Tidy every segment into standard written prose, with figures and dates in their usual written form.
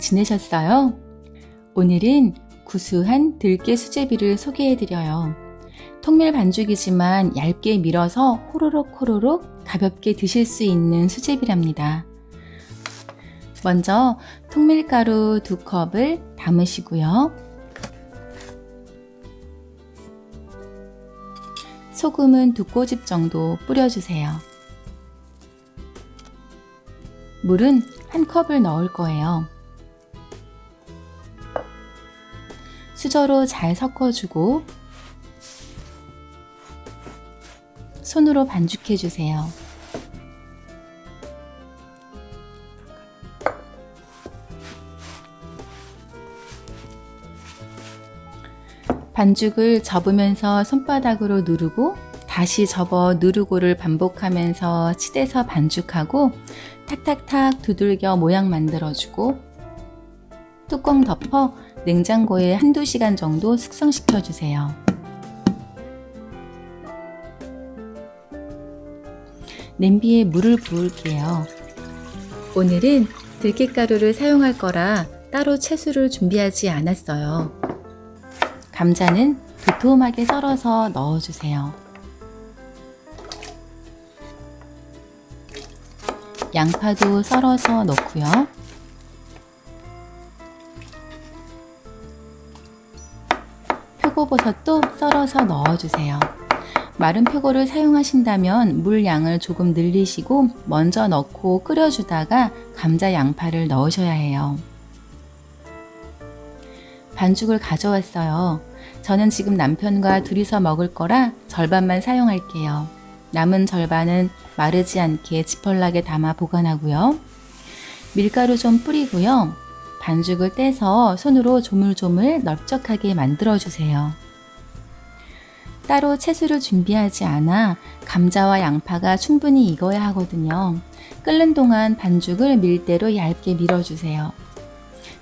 지내셨어요? 오늘은 구수한 들깨 수제비를 소개해드려요. 통밀 반죽이지만 얇게 밀어서 호로록 가볍게 드실 수 있는 수제비랍니다. 먼저 통밀가루 2컵을 담으시고요. 소금은 2꼬집 정도 뿌려주세요. 물은 1컵을 넣을 거예요. 수저로 잘 섞어주고 손으로 반죽해주세요. 반죽을 접으면서 손바닥으로 누르고 다시 접어 누르고를 반복하면서 치대서 반죽하고 탁탁탁 두들겨 모양 만들어주고 뚜껑 덮어 냉장고에 1~2시간 정도 숙성시켜 주세요. 냄비에 물을 부을게요. 오늘은 들깨가루를 사용할 거라 따로 채수를 준비하지 않았어요. 감자는 도톰하게 썰어서 넣어주세요. 양파도 썰어서 넣고요. 표고버섯도 썰어서 넣어주세요. 마른 표고를 사용하신다면 물 양을 조금 늘리시고 먼저 넣고 끓여주다가 감자, 양파를 넣으셔야 해요. 반죽을 가져왔어요. 저는 지금 남편과 둘이서 먹을 거라 절반만 사용할게요. 남은 절반은 마르지 않게 지퍼락에 담아 보관하고요. 밀가루 좀 뿌리고요. 반죽을 떼서 손으로 조물조물 넓적하게 만들어주세요. 따로 채수를 준비하지 않아 감자와 양파가 충분히 익어야 하거든요. 끓는 동안 반죽을 밀대로 얇게 밀어주세요.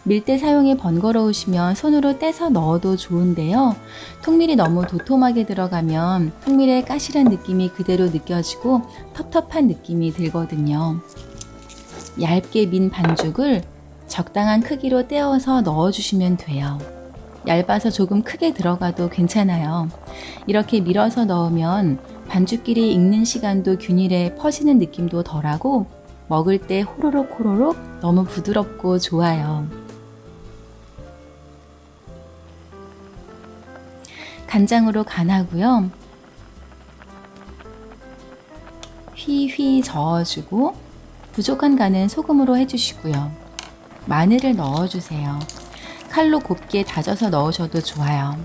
밀대 사용이 번거로우시면 손으로 떼서 넣어도 좋은데요. 통밀이 너무 도톰하게 들어가면 통밀의 까실한 느낌이 그대로 느껴지고 텁텁한 느낌이 들거든요. 얇게 민 반죽을 적당한 크기로 떼어서 넣어주시면 돼요. 얇아서 조금 크게 들어가도 괜찮아요. 이렇게 밀어서 넣으면 반죽끼리 익는 시간도 균일해 퍼지는 느낌도 덜하고 먹을 때 호로록 너무 부드럽고 좋아요. 간장으로 간하고요. 휘휘 저어주고 부족한 간은 소금으로 해주시고요. 마늘을 넣어주세요. 칼로 곱게 다져서 넣으셔도 좋아요.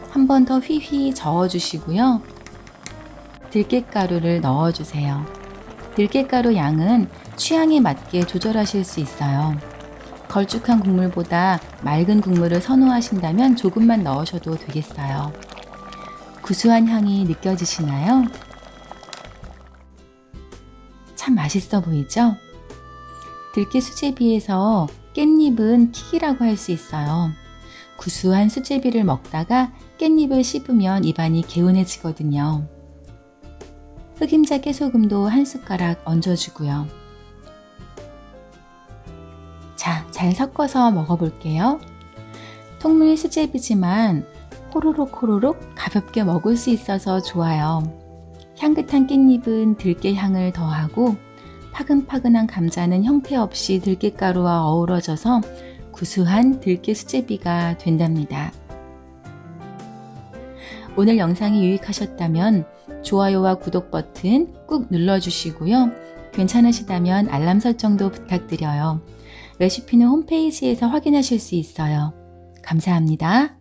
한 번 더 휘휘 저어주시고요. 들깨가루를 넣어주세요. 들깨가루 양은 취향에 맞게 조절하실 수 있어요. 걸쭉한 국물보다 맑은 국물을 선호하신다면 조금만 넣으셔도 되겠어요. 구수한 향이 느껴지시나요? 참 맛있어 보이죠? 들깨 수제비에서 깻잎은 킥이라고 할 수 있어요. 구수한 수제비를 먹다가 깻잎을 씹으면 입안이 개운해지거든요. 흑임자 깨소금도 1숟가락 얹어주고요. 자, 잘 섞어서 먹어볼게요. 통밀 수제비지만 호로록 가볍게 먹을 수 있어서 좋아요. 향긋한 깻잎은 들깨 향을 더하고 파근파근한 감자는 형태 없이 들깨가루와 어우러져서 구수한 들깨 수제비가 된답니다. 오늘 영상이 유익하셨다면 좋아요와 구독 버튼 꾹 눌러주시고요. 괜찮으시다면 알람 설정도 부탁드려요. 레시피는 홈페이지에서 확인하실 수 있어요. 감사합니다.